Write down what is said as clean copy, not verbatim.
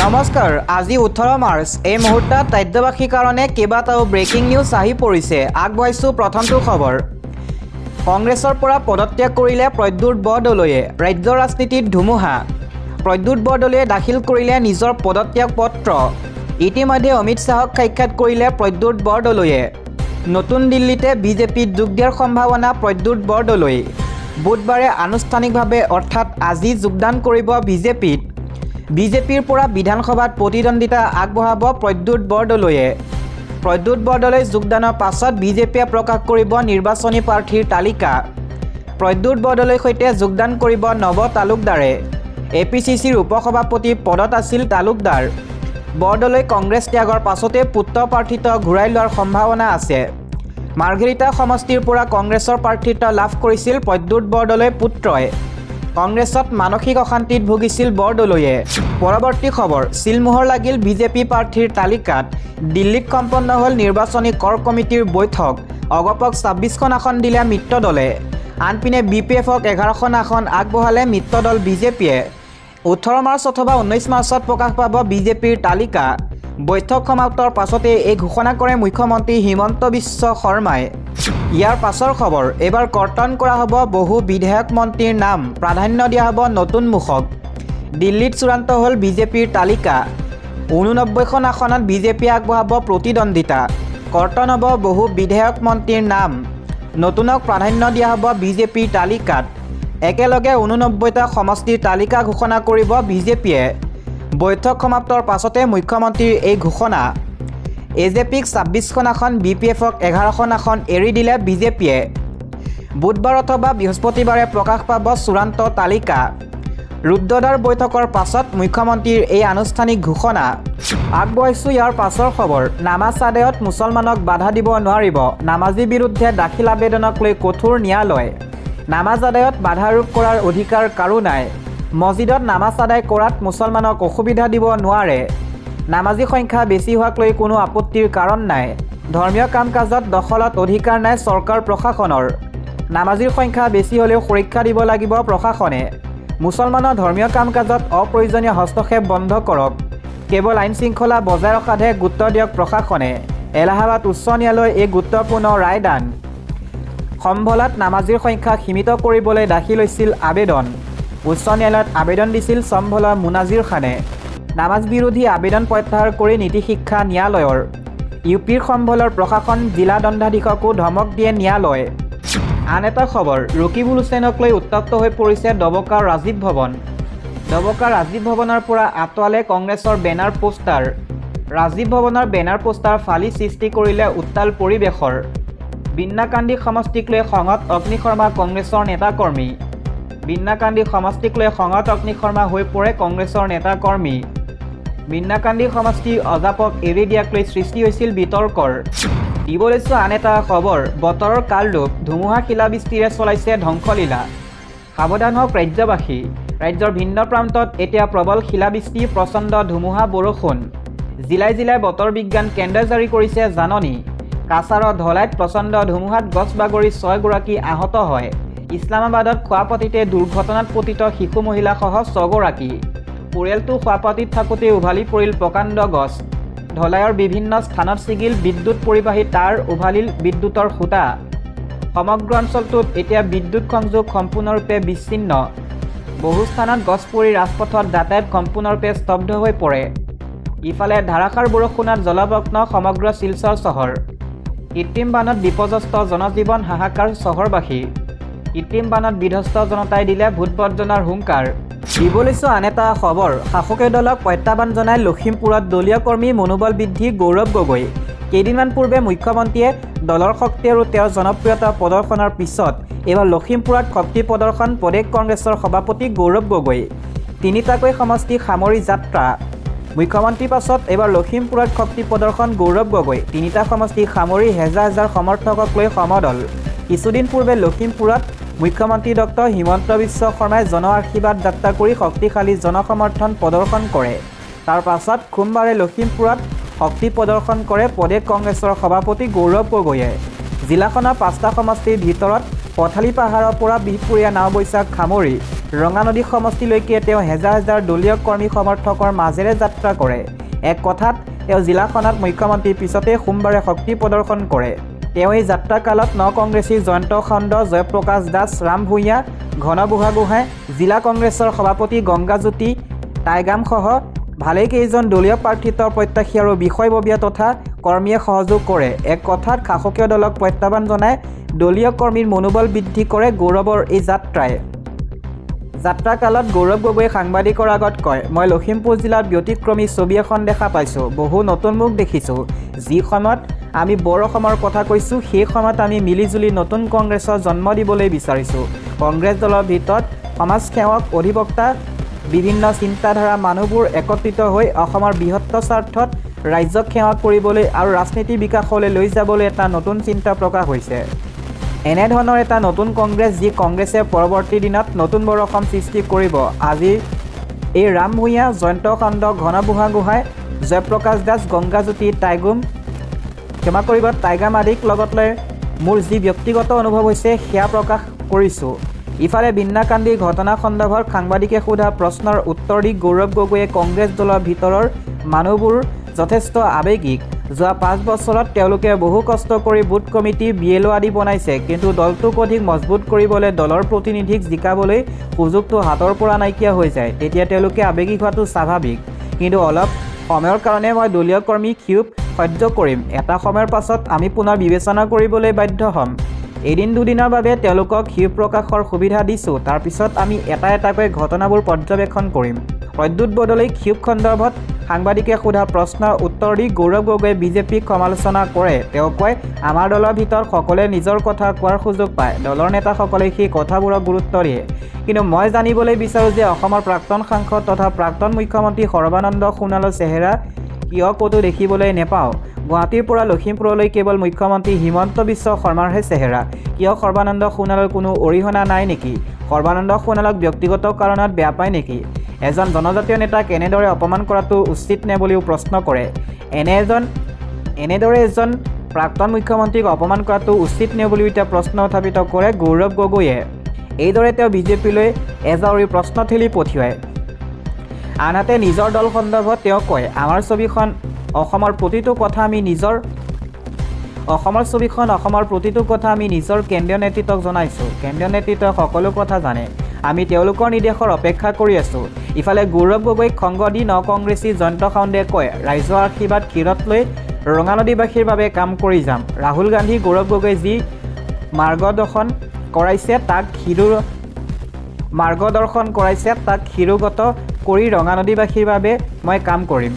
নমস্কাৰ আজি 18 মাৰ্চ এই মুহূৰ্তত ৰাজ্যবাসীৰ কাৰণে কেইবাটাও ব্ৰেকিং নিউজ আহি পৰিছে আগবঢ়াইছো প্ৰথমটো খবৰ কংগ্ৰেছৰ পৰা পদত্যাগ কৰিলে প্ৰদ্যুৎ বৰদলৈয়ে ৰাজ্যৰ ৰাজনীতিত ধুমুহা প্ৰদ্যুৎ বৰদলৈয়ে দাখিল কৰিলে নিজৰ পদত্যাগ পত্ৰ ইতিমধ্যে অমিত শাহক সাক্ষাৎ কৰিলে প্ৰদ্যুৎ বৰদলৈয়ে নতুন দিল্লীতে বিজেপিত যোগ দিয়াৰ সম্ভাৱনা প্ৰদ্যুৎ বৰদলৈ বুধবাৰে আনুষ্ঠানিকভাৱে অৰ্থাৎ আজি যোগদান কৰিব বিজেপিত বিজেপিৰ পৰা বিধানসভাত প্ৰতিদ্বন্দ্বিতা আগবঢ়াব প্ৰদ্যুৎ বৰদলৈ যোগদানৰ পাছত বিজেপিয়ে প্ৰকাশ কৰিব নিৰ্বাচনী প্ৰাৰ্থীৰ তালিকা প্ৰদ্যুৎ বৰদলৈৰ সৈতে যোগদান কৰিব নৱ তালুকদাৰে এপিচিচিৰ উপসভাপতি পদত আছিল তালুকদাৰ বৰদলৈ কংগ্ৰেছ ত্যাগৰ পাছতে পুত্ৰ প্ৰাৰ্থিত্ব ঘূৰাই লোৱাৰ সম্ভাৱনা আছে মাৰ্ঘেৰিটা সমষ্টিৰ পৰা কংগ্ৰেছৰ প্ৰাৰ্থিত্ব লাভ কৰিছিল প্ৰদ্যুৎ বৰদলৈ পুত্ৰই কংগ্ৰেছত মানসিক অশান্তিত ভুগিছিল বৰদলৈয়ে পৰৱৰ্তী খবৰ সিলমোহৰ লাগিল বিজেপি প্ৰাৰ্থীৰ তালিকাত দিল্লীত সম্পন্ন হ'ল নিৰ্বাচনী কৰ কমিটিৰ বৈঠক অগপক 26খন আসন দিলে মিত্ৰ দলে আনপিনে বিপিএফক 11খন আসন আগবঢ়ালে মিত্ৰ দল বিজেপিয়ে 18 মাৰ্চ অথবা 19 মাৰ্চত প্ৰকাশ পাব বিজেপিৰ তালিকা বৈঠক সমাপ্তৰ পাছতে এই ঘোষণা কৰে মুখ্যমন্ত্ৰী হিমন্ত বিশ্ব শৰ্মাই ইয়াৰ পাছৰ খবৰ এবাৰ কৰ্তন কৰা হ'ব বহু বিধায়ক মন্ত্ৰীৰ নাম প্ৰাধান্য দিয়া হ'ব নতুন মুখক দিল্লীত চূড়ান্ত হ'ল বিজেপিৰ তালিকা 89খন আসনত বিজেপিয়ে আগবঢ়াব প্ৰতিদ্বন্দ্বিতা কৰ্তন হ'ব বহু বিধায়ক মন্ত্ৰীৰ নাম নতুনক প্ৰাধান্য দিয়া হ'ব বিজেপিৰ তালিকাত একেলগে 89টা সমষ্টিৰ তালিকা ঘোষণা কৰিব বিজেপিয়ে বৈঠক সমাপ্তৰ পাছতে মুখ্যমন্ত্ৰীৰ এই ঘোষণা এজেপিক 26খন আসন বিপিএফক 11খন আসন এৰি দিলে বিজেপিয়ে বুধবাৰ অথবা বৃহস্পতিবাৰে প্ৰকাশ পাব চূড়ান্ত তালিকা ৰুদ্ৰদাৰ বৈঠকৰ পাছত মুখ্যমন্ত্ৰীৰ এই আনুষ্ঠানিক ঘোষণা আগবঢ়াইছো ইয়াৰ পাছৰ খবৰ নামাজ আদায়ত মুছলমানক বাধা দিব নোৱাৰিব নামাজীৰ বিৰুদ্ধে দাখিল আবেদনক লৈ কঠোৰ ন্যায়ালয় নামাজ আদায়ত বাধা আৰোপ কৰাৰ অধিকাৰ কাৰো নাই মছজিদত নামাজ আদায় কৰাত মুছলমানক অসুবিধা দিব নোৱাৰে নামাজী সংখ্যা বেছি হোৱাক লৈ কোনো আপত্তিৰ কাৰণ নাই ধৰ্মীয় কাম কাজত দখলত অধিকাৰ নাই চৰকাৰ প্ৰশাসনৰ নামাজীৰ সংখ্যা বেছি হ'লেও সুৰক্ষা দিব লাগিব প্ৰশাসনে মুছলমানৰ ধৰ্মীয় কাম কাজত অপ্ৰয়োজনীয় হস্তক্ষেপ বন্ধ কৰক কেৱল আইন শৃংখলা বজাই ৰখাতহে গুৰুত্ব দিয়ক প্ৰশাসনে এলাহাবাদ উচ্চ ন্যায়ালয়ে এই গুৰুত্বপূৰ্ণ ৰায়দান সম্ভলাত নামাজীৰ সংখ্যা সীমিত কৰিবলৈ দাখিল হৈছিল আবেদন উচ্চ ন্যায়ালয়ত আবেদন দিছিল সম্ভলৰ মুনাজিৰ খানে নামাজ বিৰোধী আবেদন প্ৰত্যাহাৰ কৰি নীতি শিক্ষা ন্যায়ালয়ৰ ইউপিৰ সম্ভলৰ প্ৰশাসন জিলা দণ্ডাধীশকো ধমক দিয়ে ন্যায়ালয় আন এটা খবৰ ৰকিবুল হুছেইনক লৈ উত্তপ্ত হৈ পৰিছে ডবকাৰ ৰাজীৱ ভৱনৰ পৰা আঁতৰালে কংগ্ৰেছৰ বেনাৰ পোষ্টাৰ ৰাজীৱ ভৱনৰ বেনাৰ পোষ্টাৰ ফালি সৃষ্টি কৰিলে উত্তাল পৰিৱেশৰ বিন্নাকান্দি সমষ্টিক লৈ খঙত অগ্নি শৰ্মা কংগ্ৰেছৰ নেতাকৰ্মী বিন্নাকান্দি সমষ্টিক লৈ খঙত অগ্নি শৰ্মা হৈ পৰে কংগ্ৰেছৰ নেতাকৰ্মী বিন্নাকান্দি সমষ্টিৰ অজাপক এৰি দিয়াক লৈ সৃষ্টি হৈছিল বিতৰ্কৰ দিবলৈছো আন এটা খবৰ বতৰৰ কালৰূপ ধুমুহা শিলাবৃষ্টিৰে চলাইছে ধ্বংসলীলা সাৱধান হওক ৰাজ্যবাসী ৰাজ্যৰ ভিন্ন প্ৰান্তত এতিয়া প্ৰবল শিলাবৃষ্টি প্ৰচণ্ড ধুমুহা বৰষুণ জিলাই জিলাই বতৰ বিজ্ঞান কেন্দ্ৰই জাৰি কৰিছে জাননী কাছাৰৰ ধলাইত প্ৰচণ্ড ধুমুহাত গছ বাগৰি 6 গৰাকী আহত হয় ইছলামাবাদত খোৱাপাতিতে দুৰ্ঘটনাত পতিত শিশু মহিলাসহ 6 গৰাকী পৰিয়ালটো খোৱাপাতিত থাকোঁতে উভালি পৰিল প্ৰকাণ্ড গছ ধলাইৰ বিভিন্ন স্থানত ছিগিল বিদ্যুৎ পৰিবাহী তাঁৰ উভালিল বিদ্যুতৰ খুঁটা সমগ্ৰ অঞ্চলটোত এতিয়া বিদ্যুৎ সংযোগ সম্পূৰ্ণৰূপে বিচ্ছিন্ন বহু স্থানত গছ পৰি ৰাজপথত যাতায়াত সম্পূৰ্ণৰূপে স্তব্ধ হৈ পৰে ইফালে ধাৰাসাৰ বৰষুণত জলমগ্ন সমগ্ৰ শিলচৰ চহৰ কৃত্ৰিম বানত বিপৰ্যস্ত জনজীৱন হাহাকাৰ চহৰবাসী কৃত্ৰিম বানত বিধ্বস্ত জনতাই দিলে ভোট বৰ্জনৰ হুংকাৰ দিবলৈছো আন এটা খবৰ শাসকীয় দলক প্ৰত্যাহ্বান জনাই লখিমপুৰত দলীয় কৰ্মী মনোবল বৃদ্ধি গৌৰৱ গগৈ কেইদিনমান পূৰ্বে মুখ্যমন্ত্ৰীয়ে দলৰ শক্তি আৰু তেওঁৰ জনপ্ৰিয়তা প্ৰদৰ্শনৰ পিছত এইবাৰ লখিমপুৰত শক্তি প্ৰদৰ্শন প্ৰদেশ কংগ্ৰেছৰ সভাপতি গৌৰৱ গগৈ তিনিটাকৈ সমষ্টি সামৰি যাত্ৰা মুখ্যমন্ত্ৰীৰ পাছত এইবাৰ লখিমপুৰত শক্তি প্ৰদৰ্শন গৌৰৱ গগৈ তিনিটা সমষ্টি সামৰি হেজাৰ হেজাৰ সমৰ্থকক লৈ সমদল কিছুদিন পূৰ্বে লখিমপুৰত মুখ্যমন্ত্ৰী ডক্টৰ হিমন্ত বিশ্ব শৰ্মাই জন আশীৰ্বাদ যাত্ৰা কৰি শক্তিশালী জনসমৰ্থন প্ৰদৰ্শন কৰে তাৰ পাছত সোমবাৰে লখিমপুৰত শক্তি প্ৰদৰ্শন কৰে প্ৰদেশ কংগ্ৰেছৰ সভাপতি গৌৰৱ গগৈয়ে জিলাখনৰ 5টা সমষ্টিৰ ভিতৰত পথালি পাহাৰৰ পৰা বিহপুৰীয়া নাওবৈচাক সামৰি ৰঙানদী সমষ্টিলৈকে তেওঁ হেজাৰ হেজাৰ দলীয় কৰ্মী সমৰ্থকৰ মাজেৰে যাত্ৰা কৰে। এক কথাত তেওঁ জিলাখনত মুখ্যমন্ত্ৰীৰ পিছতে সোমবাৰে শক্তি প্ৰদৰ্শন কৰে। তেওঁ এই যাত্ৰাকালত কংগ্ৰেছী জয়ন্ত খণ্ড, জয়প্ৰকাশ দাস, ৰাম ভূঞা, ঘন বুঢ়াগোহাঁই, জিলা কংগ্ৰেছৰ সভাপতি গংগাজ্যোতি টাইগামসহ ভালেকেইজন দলীয় প্ৰাৰ্থিত্ব প্ৰত্যাশী আৰু বিষয়ববীয়া তথা কৰ্মীয়ে সহযোগ কৰে। এক কথাত শাসকীয় দলক প্ৰত্যাহ্বান জনাই দলীয় কৰ্মীৰ মনোবল বৃদ্ধি কৰে গৌৰৱৰ এই যাত্ৰাই। যাত্ৰাকালত গৌৰৱ গগৈয়ে সাংবাদিকৰ আগত কয়, মই লখিমপুৰ জিলাত ব্যতিক্ৰমী ছবি এখন দেখা পাইছোঁ। বহু নতুন মুখ দেখিছোঁ। যি সময়ত আমি বৰ অসমৰ কথা কৈছোঁ, সেই সময়ত আমি মিলিজুলি নতুন কংগ্ৰেছৰ জন্ম দিবলৈ বিচাৰিছোঁ। কংগ্ৰেছ দলৰ ভিতৰত সমাজসেৱক, অধিবক্তা, বিভিন্ন চিন্তাধাৰা মানুহবোৰ একত্ৰিত হৈ অসমৰ বৃহত্তৰ স্বাৰ্থত ৰাজ্যক সেৱা কৰিবলৈ আৰু ৰাজনীতি বিকাশলৈ লৈ যাবলৈ এটা নতুন চিন্তা প্ৰকাশ হৈছে। এনেধৰণৰ এটা নতুন কংগ্ৰেছ, যি কংগ্ৰেছে পৰৱৰ্তী দিনত নতুন বৰ অসম সৃষ্টি কৰিব। আজি এই ৰাম ভূঞা, জয়ন্ত খণ্ড, ঘন বুঢ়াগোহাঁই, জয়প্ৰকাশ দাস, গংগাজ্যোতি টাইগাম আদিক লগত লৈ মোৰ যি ব্যক্তিগত অনুভৱ হৈছে সেয়া প্ৰকাশ কৰিছোঁ। ইফালে বিন্নাকান্দিৰ ঘটনা সন্দৰ্ভত সাংবাদিকে সোধা প্ৰশ্নৰ উত্তৰ দি গৌৰৱ গগৈয়ে কংগ্ৰেছ দলৰ ভিতৰৰ মানুহবোৰ যথেষ্ট আৱেগিক। যোৱা 5 বছৰত তেওঁলোকে বহু কষ্ট কৰি বুথ কমিটি, BLO আদি বনাইছে, কিন্তু দলটোক অধিক মজবুত কৰিবলৈ, দলৰ প্ৰতিনিধিক জিকাবলৈ সুযোগটো হাতৰ পৰা নাইকিয়া হৈ যায়। তেতিয়া তেওঁলোকে আৱেগিক হোৱাটো স্বাভাৱিক। কিন্তু অলপ সময়ৰ কাৰণে মই দলীয় কৰ্মীৰ ক্ষোভ সহ্য কৰিম। এটা সময়ৰ পাছত আমি পুনৰ বিবেচনা কৰিবলৈ বাধ্য হ'ম। এদিন দুদিনৰ বাবে তেওঁলোকক ক্ষোভ প্ৰকাশৰ সুবিধা দিছোঁ। তাৰ পিছত আমি এটা এটাকৈ ঘটনাবোৰ পৰ্যবেক্ষণ কৰিম। প্ৰদ্যুৎ বৰদলৈৰ ক্ষোভ সন্দৰ্ভত সাংবাদিকে সোধা প্ৰশ্নৰ উত্তৰ দি গৌৰৱ গগৈয়ে বিজেপিক সমালোচনা কৰে। তেওঁ কয়, আমাৰ দলৰ ভিতৰত সকলোৱে নিজৰ কথা কোৱাৰ সুযোগ পায়। দলৰ নেতাসকলে সেই কথাবোৰক গুৰুত্ব দিয়ে। কিন্তু মই জানিবলৈ বিচাৰোঁ যে অসমৰ প্ৰাক্তন সাংসদ তথা প্ৰাক্তন মুখ্যমন্ত্ৰী সৰ্বানন্দ সোণোৱালৰ চেহেৰা কিয় ক'তো দেখিবলৈ নেপাওঁ? গুৱাহাটীৰ পৰা লখিমপুৰলৈ কেৱল মুখ্যমন্ত্ৰী হিমন্ত বিশ্ব শৰ্মাৰহে চেহেৰা। কিয় সৰ্বানন্দ সোণোৱালৰ কোনো অৰিহণা নাই নেকি? সৰ্বানন্দ সোণোৱালক ব্যক্তিগত কাৰণত বেয়া পায় নেকি? এজন জনজাতীয় নেতাক এনেদৰে অপমান কৰাটো উচিত নে বুলিও প্ৰশ্ন কৰে। এনেদৰে এজন প্ৰাক্তন মুখ্যমন্ত্ৰীক অপমান কৰাটো উচিত নে বুলিও এতিয়া প্ৰশ্ন উত্থাপিত কৰে গৌৰৱ গগৈয়ে। এইদৰে তেওঁ বিজেপিলৈ এজাউৰি প্ৰশ্ন ঠেলি পঠিয়ায়। আনহাতে নিজৰ দল সন্দৰ্ভত তেওঁ কয়, অসমৰ ছবিখন অসমৰ প্ৰতিটো কথা আমি নিজৰ কেন্দ্ৰীয় নেতৃত্বক জনাইছোঁ। কেন্দ্ৰীয় নেতৃত্বই সকলো কথা জানে। আমি তেওঁলোকৰ নিৰ্দেশৰ অপেক্ষা কৰি আছোঁ। ইফালে গৌৰৱ গগৈক সংগ দি কংগ্ৰেছী জয়ন্ত খণ্ডে কয়, ৰাইজৰ আশীৰ্বাদ ক্ষীৰত লৈ ৰঙানদীবাসীৰ বাবে কাম কৰি যাম। ৰাহুল গান্ধী, গৌৰৱ গগৈ যি মাৰ্গদৰ্শন কৰাইছে তাক শিৰোগত কৰি ৰঙানদীবাসীৰ বাবে মই কাম কৰিম।